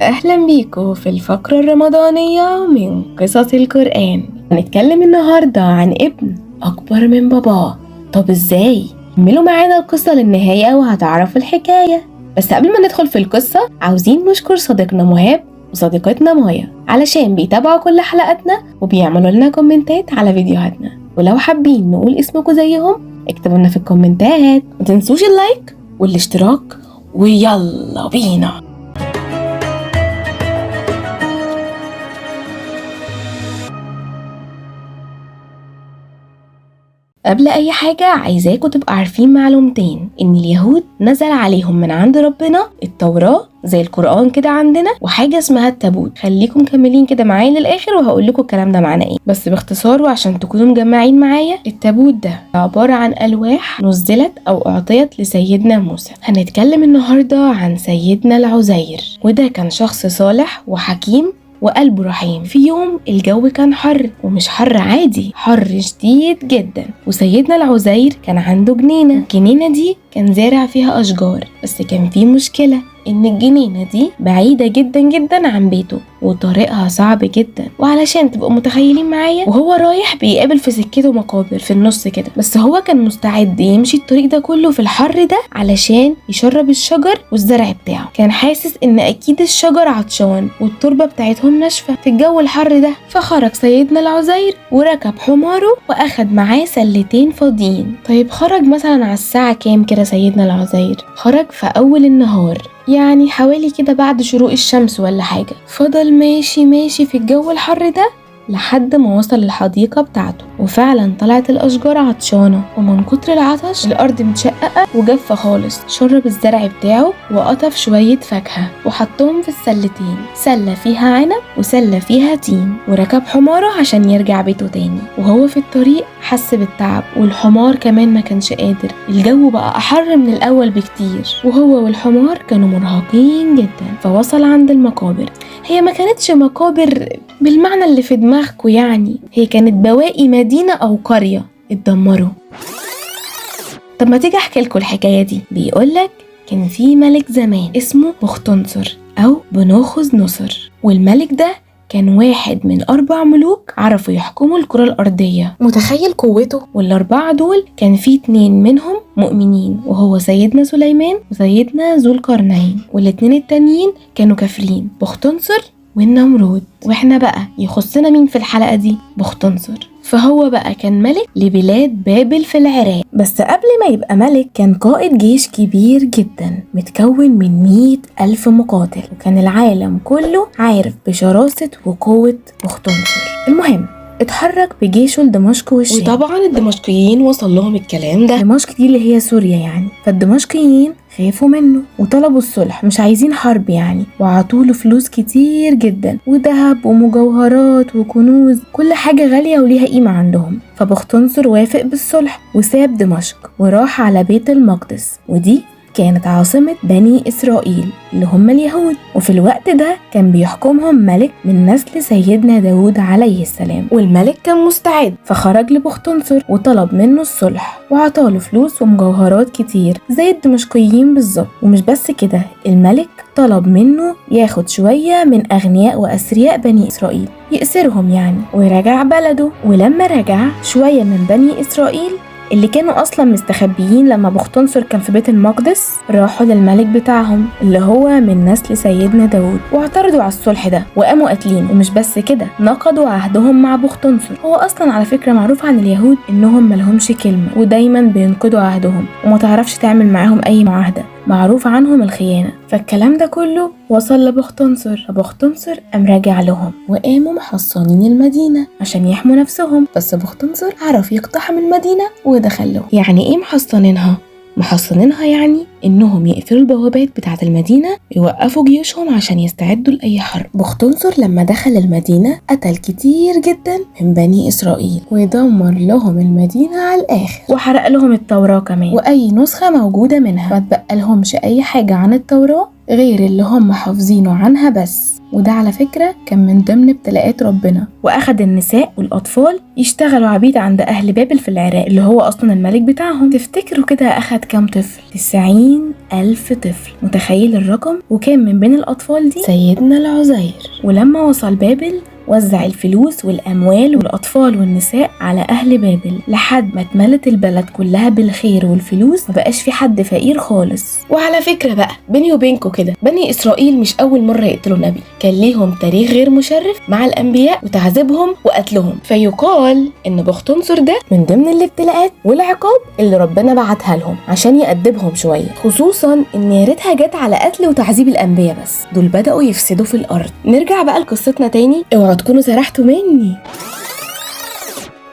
أهلا بيكم في الفقرة الرمضانية من قصص القرآن. هنتكلم النهاردة عن ابن أكبر من باباه. طب إزاي؟ كملوا معانا القصة للنهاية وهتعرفوا الحكاية. بس قبل ما ندخل في القصة عاوزين نشكر صديقنا مهاب وصديقتنا مايا علشان بيتابعوا كل حلقاتنا وبيعملوا لنا كومنتات على فيديوهاتنا، ولو حابين نقول اسمكم زيهم اكتبوا لنا في الكومنتات. متنسوش اللايك والاشتراك، ويلا بينا. قبل اي حاجة عايزاكم تبقى عارفين معلومتين، ان اليهود نزل عليهم من عند ربنا التوراة زي القرآن كده عندنا، وحاجة اسمها التابوت. خليكم مكملين كده معايا للاخر وهقول لكم الكلام ده معناه ايه، بس باختصار وعشان تكونوا مجمعين معايا. التابوت ده عبارة عن ألواح نزلت او اعطيت لسيدنا موسى. هنتكلم النهاردة عن سيدنا العزير، وده كان شخص صالح وحكيم وقلبه رحيم. في يوم الجو كان حر، ومش حر عادي، حر شديد جدا، وسيدنا العزير كان عنده جنينة. الجنينة دي كان زارع فيها أشجار، بس كان في مشكلة ان الجنينة دي بعيدة جدا جدا عن بيته وطريقها صعب جدا. وعلشان تبقوا متخيلين معايا، وهو رايح بيقابل في سكته مقابر في النص كده، بس هو كان مستعد يمشي الطريق ده كله في الحر ده علشان يشرب الشجر والزرع بتاعه. كان حاسس ان اكيد الشجر عطشان والتربة بتاعتهم ناشفة في الجو الحر ده. فخرج سيدنا العزير وركب حماره واخد معاه سلتين فاضيين. طيب خرج مثلا على الساعة كام كده سيدنا العزير؟ خرج في اول النهار، يعني حوالي كده بعد شروق الشمس ولا حاجة. فضل ماشي في الجو الحر ده لحد ما وصل الحديقة بتاعته، وفعلا طلعت الأشجار عطشانة، ومن كتر العطش الأرض متشققة وجافة خالص. شرب الزرع بتاعه وقطف شوية فاكهة وحطهم في السلتين، سلة فيها عنب وسلة فيها تين، وركب حماره عشان يرجع بيته تاني. وهو في الطريق حس بالتعب، والحمار كمان ما كانش قادر. الجو بقى أحر من الأول بكتير، وهو والحمار كانوا مرهقين جدا. فوصل عند المقابر. هي ما كانتش مقابر بالمعنى اللي في دماغكم، يعني هي كانت بواقي مدينة أو قرية اتدمروا. طب ما تيجي أحكي لكم الحكاية دي. بيقولك كان في ملك زمان اسمه بختنصر أو بنوخذ نصر، والملك ده كان واحد من 4 ملوك عرفوا يحكموا الكرة الأرضية. متخيل قوته؟ والأربعة دول كان في 2 منهم مؤمنين، وهو سيدنا سليمان وسيدنا ذو القرنين، وال2 التانيين كانوا كافرين، بختنصر والنمرود. واحنا بقى يخصنا مين في الحلقة دي؟ بختنصر. فهو بقى كان ملك لبلاد بابل في العراق، بس قبل ما يبقى ملك كان قائد جيش كبير جدا متكون من 100,000 مقاتل، وكان العالم كله عارف بشراسة وقوة بختنصر. المهم اتحرك بجيشه لدمشق والشام، وطبعا الدمشقيين وصل لهم الكلام ده. دمشق دي اللي هي سوريا يعني. فالدمشقيين خافوا منه وطلبوا الصلح، مش عايزين حرب يعني، وعطوله فلوس كتير جدا وذهب ومجوهرات وكنوز، كل حاجة غالية وليها قيمة عندهم. فبختنصر وافق بالصلح وساب دمشق وراح على بيت المقدس، ودي كانت عاصمة بني إسرائيل اللي هم اليهود. وفي الوقت ده كان بيحكمهم ملك من نسل سيدنا داود عليه السلام، والملك كان مستعد. فخرج لبختنصر وطلب منه الصلح وعطاله فلوس ومجوهرات كتير زي الدمشقيين بالظبط. ومش بس كده، الملك طلب منه ياخد شوية من أغنياء وأثرياء بني إسرائيل يأسرهم يعني، ويرجع بلده. ولما رجع شوية من بني إسرائيل اللي كانوا اصلا مستخبيين لما بختنصر كان في بيت المقدس، راحوا للملك بتاعهم اللي هو من نسل سيدنا داود واعترضوا على الصلح ده وقاموا قاتلينه. ومش بس كده، نقضوا عهدهم مع بختنصر. هو اصلا على فكرة معروف عن اليهود انهم ملهمش كلمة ودايما بينقضوا عهدهم وما تعرفش تعمل معاهم اي معاهدة، معروف عنهم الخيانة. فالكلام ده كله وصل لبختنصر، فبختنصر قام راجع لهم وقاموا محصنين المدينة عشان يحموا نفسهم. بس بختنصر عرف يقتحم المدينة ودخل له. يعني ايه محصنينها؟ محصنينها يعني انهم يقفلوا البوابات بتاعة المدينة، يوقفوا جيوشهم عشان يستعدوا لأي حرب. بختنصر لما دخل المدينة قتل كتير جدا من بني إسرائيل ودمر لهم المدينة على الآخر، وحرق لهم التوراة كمان وأي نسخة موجودة منها. ما تبقى لهمش أي حاجة عن التوراة غير اللي هم حافظينه عنها بس. وده على فكرة كان من ضمن ابتلاءات ربنا، وأخد النساء والأطفال يشتغلوا عبيد عند أهل بابل في العراق اللي هو أصلا الملك بتاعهم. تفتكروا كده أخد كام طفل؟ 90,000 طفل. متخيل الرقم؟ وكان من بين الأطفال دي سيدنا العزير. ولما وصل بابل وزع الفلوس والأموال والأطفال والنساء أهل بابل لحد ما اتملت البلد كلها بالخير والفلوس، مبقاش في حد فقير خالص. وعلى فكرة بقى بيني وبينكم كده، بني إسرائيل مش أول مرة يقتلوا نبي، كان ليهم تاريخ غير مشرف مع الأنبياء وتعذيبهم وقتلهم. فيقال إن بختنصر ده من ضمن الابتلاءات والعقاب اللي ربنا بعتها لهم عشان يأدبهم شوية، خصوصا إن يا ريتها جت على قتل وتعذيب الأنبياء بس، دول بدأوا يفسدوا في الأرض. نرجع بقى لقصتنا تاني، اوعوا تكونوا سرحتوا مني.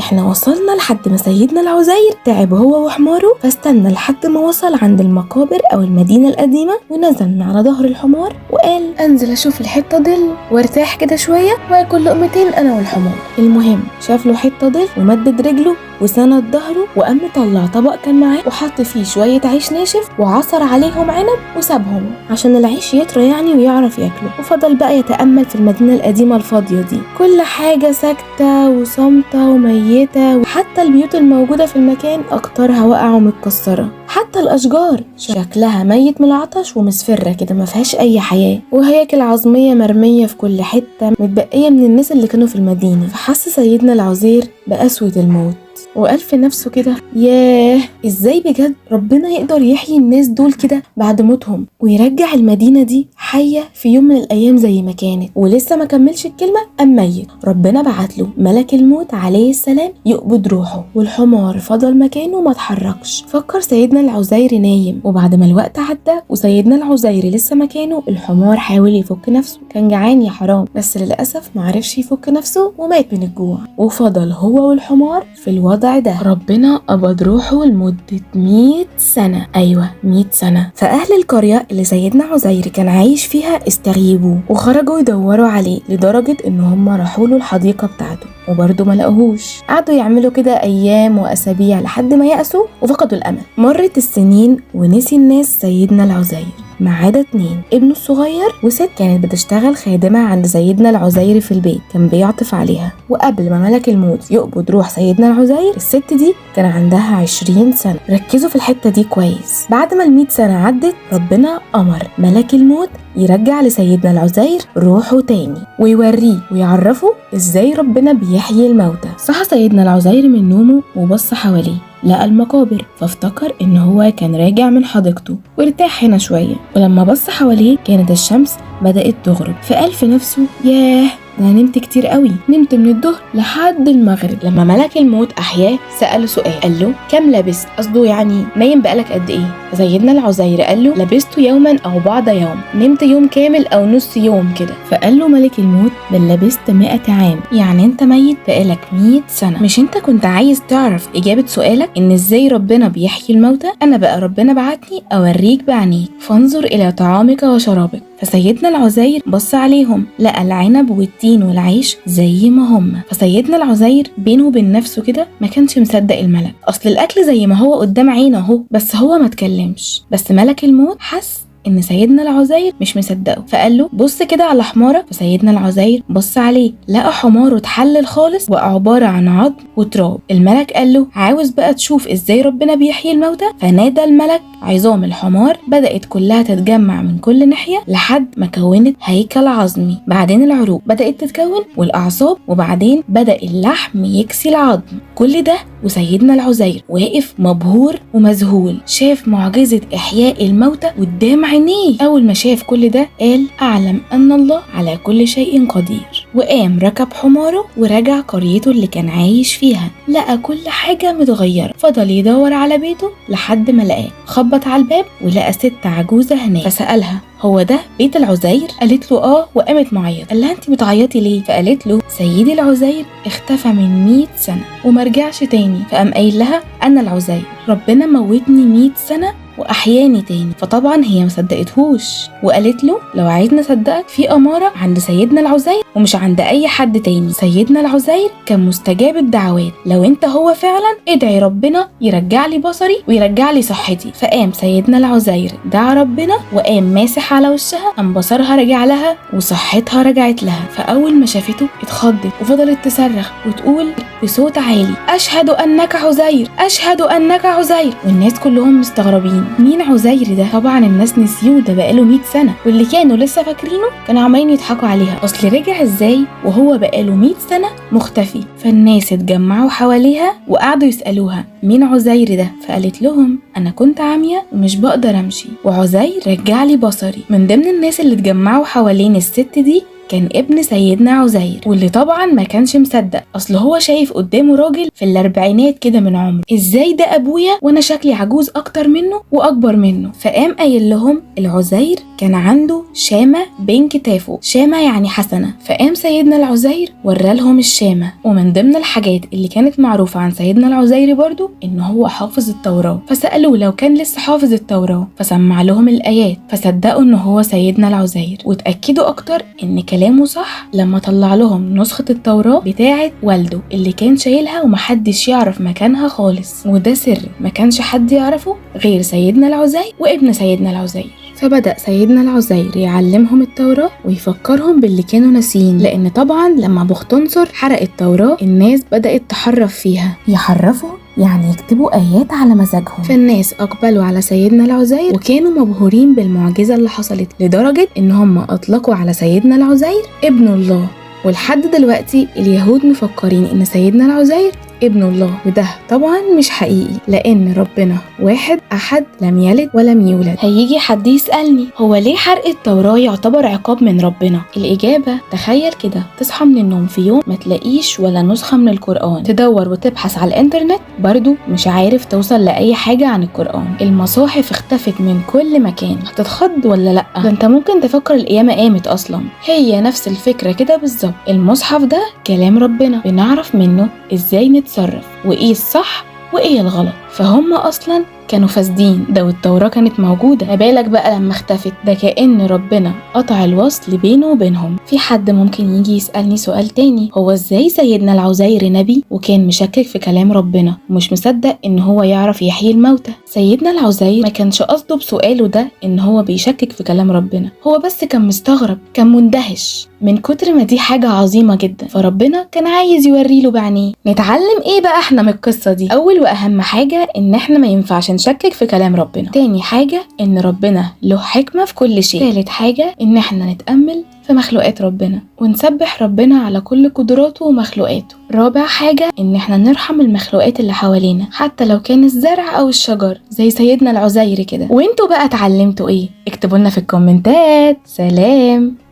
احنا وصلنا لحد ما سيدنا العزير تعب هو وحماره، فاستنى لحد ما وصل عند المقابر او المدينة القديمة، ونزل من على ظهر الحمار وقال انزل اشوف الحتة ظل وارتاح كده شوية واكل لقمتين انا والحمار. المهم شاف له حتة ظل ومدد رجله وسند ظهره، وقام طلع طبق كان معاه وحط فيه شوية عيش ناشف وعصر عليهم عنب وسابهم عشان العيش يطرى يعني ويعرف ياكله. وفضل بقى يتأمل في المدينة القديمة الفاضية دي، كل حاجة ساكتة وصامتة وميتة، وحتى البيوت الموجودة في المكان أكترها واقعة ومتكسرة، حتى الأشجار شكلها ميت من العطش ومصفرة كده ما فيهاش أي حياة، وهياكل عظمية مرمية في كل حتة متبقية من الناس اللي كانوا في المدينة. فحس سيدنا العزير بقسوة الموت وقال في نفسه كده ياه، ازاي بجد ربنا يقدر يحيي الناس دول كده بعد موتهم ويرجع المدينة دي حية في يوم من الأيام زي ما كانت. ولسه ما كملش الكلمة أم ميت، ربنا بعت له ملك الموت عليه السلام يقبض روحه، والحمار فضل مكانه ما اتحركش. فكر سيدنا العزير نايم، وبعد ما الوقت عدى وسيدنا العزير لسه مكانه، الحمار حاول يفك نفسه، كان جعان يا حرام، بس للأسف معرفش يفك نفسه ومات من الجوع، وفضل هو والحمار في الوضع ده. ربنا قبض روحه لمدة 100 سنة، أيوة 100 سنة. فأهل القرية اللي سيدنا عزير كان عايش فيها استغيبوه وخرجوا يدوروا عليه، لدرجة إن هم راحوا له الحديقة بتاعته وبرضه ما لقوهوش. قعدوا يعملوا كده أيام وأسابيع لحد ما يأسوا وفقدوا الأمل. مرت السنين ونسي الناس سيدنا العزير ما عدا 2، ابنه الصغير وست كانت بتشتغل خادمة عند سيدنا العزير في البيت، كان بيعطف عليها. وقبل ما ملك الموت يقبض روح سيدنا العزير، الست دي كان عندها 20 سنة. ركزوا في الحتة دي كويس. بعد ما 100 سنة عدت، ربنا أمر ملك الموت يرجع لسيدنا العزير روحه تاني ويوريه ويعرفه ازاي ربنا بيحيي الموتى. صحى سيدنا العزير من نومه وبص حواليه، لقى المقابر، فافتكر ان هو كان راجع من حديقته وارتاح هنا شوية. ولما بص حواليه كانت الشمس بدأت تغرب، فقال في نفسه ياه، انا نمت كتير قوي، نمت من الظهر لحد المغرب. لما ملك الموت احياه سأله سؤال، قال له كم لبست؟ قصده يعني نايم بقالك قد ايه؟ سيدنا العزير قال له لبست يوما او بعض يوم، نمت يوم كامل او نص يوم كده. فقال له ملك الموت بل لبست 100 عام، يعني انت ميت بقالك 100 سنة. مش انت كنت عايز تعرف اجابة سؤالك ان ازاي ربنا بيحيي الموتى؟ انا بقى ربنا بعتني اوريك بعينيك، فانظر الى طعامك وشرابك. فسيدنا العزير بص عليهم، لقى العنب والتين والعيش زي ما هم. فسيدنا العزير بينه وبين نفسه كده ما كانش مصدق الملك، اصل الاكل زي ما هو قدام عينه اهو، بس هو ما اتكلمش. بس ملك الموت حس ان سيدنا العزير مش مصدقه، فقال له بص كده على حمارك. فسيدنا العزير بص عليه، لقى حماره اتحلل خالص وبقى عباره عن عظم وتراب. الملك قال له عاوز بقى تشوف ازاي ربنا بيحيي الموتى؟ فنادى الملك عظام الحمار بدأت كلها تتجمع من كل ناحية لحد ما كونت هيكل عظمي. بعدين العروق بدأت تتكون والأعصاب، وبعدين بدأ اللحم يكسي العظم. كل ده وسيدنا العزير واقف مبهور ومذهول، شاف معجزة إحياء الموتى قدام عينيه. أول ما شاف كل ده قال أعلم أن الله على كل شيء قدير، وقام ركب حماره ورجع قريته اللي كان عايش فيها. لقى كل حاجة متغيرة، فضل يدور على بيته لحد ما لقاه. خبط على الباب ولقى ست عجوزة هناك، فسألها هو ده بيت العزير؟ قالت له اه، وقامت معيط. قال لها انت بتعيطي ليه؟ فقالت له سيدي العزير اختفى من 100 سنة ومرجعش تاني. فقام قايل لها انا العزير، ربنا موتني 100 سنة وأحياني تاني. فطبعا هي مصدقتهوش وقالت له لو عايز نصدقك في أمارة عند سيدنا العزير ومش عند أي حد تاني. سيدنا العزير كان مستجاب الدعوات، لو انت هو فعلا ادعي ربنا يرجع لي بصري ويرجع لي صحتي. فقام سيدنا العزير دعا ربنا وقام ماسح على وشها، قام بصرها رجع لها وصحتها رجعت لها. فأول ما شافته اتخضت وفضلت تصرخ وتقول بصوت عالي أشهد أنك عزير، أشهد أنك عزير. والناس كلهم مستغربين مين عزير ده؟ طبعا الناس نسيوه، ده بقاله 100 سنة، واللي كانوا لسه فاكرينه كانوا عمالين يضحكوا عليها. أصل رجع ازاي وهو بقاله 100 سنة مختفي؟ فالناس اتجمعوا حواليها وقعدوا يسألوها مين عزير ده؟ فقالت لهم أنا كنت عامية ومش بقدر أمشي وعزير رجع لي بصري. من ضمن الناس اللي اتجمعوا حوالين الست دي كان ابن سيدنا عزير، واللي طبعا ما كانش مصدق، اصل هو شايف قدامه راجل في الاربعينات كده من عمره، ازاي ده ابويا وانا شكلي عجوز اكتر منه واكبر منه؟ فقام قايل لهم العزير كان عنده شامة بين كتافه، شامة يعني حسنة. فقام سيدنا العزير ورالهم الشامة. ومن ضمن الحاجات اللي كانت معروفة عن سيدنا العزير برضو ان هو حافظ التوراة. فسألوه لو كان لسه حافظ التوراة، فسمع لهم الآيات، فصدقوا ان هو سيدنا العزير، وتأكدوا اكتر ان كلامه صح لما طلع لهم نسخة التوراة بتاعة والده اللي كان شايلها ومحدش يعرف مكانها خالص، وده سر ما كانش حد يعرفه غير سيدنا العزير وابن سيدنا العزير. فبدأ سيدنا العزير يعلمهم التوراة ويفكرهم باللي كانوا ناسيين، لأن طبعا لما بختنصر حرق التوراة الناس بدأت تحرف فيها. يحرفوا يعني يكتبوا آيات على مزاجهم. فالناس أقبلوا على سيدنا العزير وكانوا مبهورين بالمعجزة اللي حصلت، لدرجة إن هم أطلقوا على سيدنا العزير ابن الله. ولحد دلوقتي اليهود مفكرين إن سيدنا العزير ابن الله، وده طبعا مش حقيقي، لأن ربنا واحد أحد لم يلد ولم يولد. هيجي حد يسألني هو ليه حرق التوراة يعتبر عقاب من ربنا؟ الإجابة تخيل كده تصحى من النوم في يوم ما تلاقيش ولا نسخة من القرآن، تدور وتبحث على الإنترنت برضو مش عارف توصل لأي حاجة عن القرآن، المصاحف اختفت من كل مكان. هتتخض ولا لأ؟ ده انت ممكن تفكر القيامة قامت أصلا. هي نفس الفكرة كده بالظبط. المصحف ده كلام ربنا، بنعرف منه ازاي نتصرف وايه الصح وايه الغلط. فهم اصلا كانوا فاسدين، ده والتوراة كانت موجودة، ما بالك بقى لما اختفت؟ ده كأن ربنا قطع الوصل بينه وبينهم. في حد ممكن يجي يسألني سؤال تاني، هو ازاي سيدنا العزير نبي وكان مشكك في كلام ربنا ومش مصدق ان هو يعرف يحيي الموتى؟ سيدنا العزير ما كانش قصده بسؤاله ده ان هو بيشكك في كلام ربنا، هو بس كان مستغرب، كان مندهش من كتر ما دي حاجة عظيمة جدا، فربنا كان عايز يوريله بعينيه. نتعلم ايه بقى احنا من القصة دي؟ اول واهم حاجة ان احنا ما ينفعش نشكك في كلام ربنا. تاني حاجة ان ربنا له حكمة في كل شيء. تالت حاجة ان احنا نتأمل في مخلوقات ربنا ونسبح ربنا على كل قدراته ومخلوقاته. رابع حاجة ان احنا نرحم المخلوقات اللي حوالينا حتى لو كان الزرع او الشجر زي سيدنا العزير كده. وانتوا بقى اتعلمتوا ايه؟ اكتبوا لنا في الكومنتات. سلام.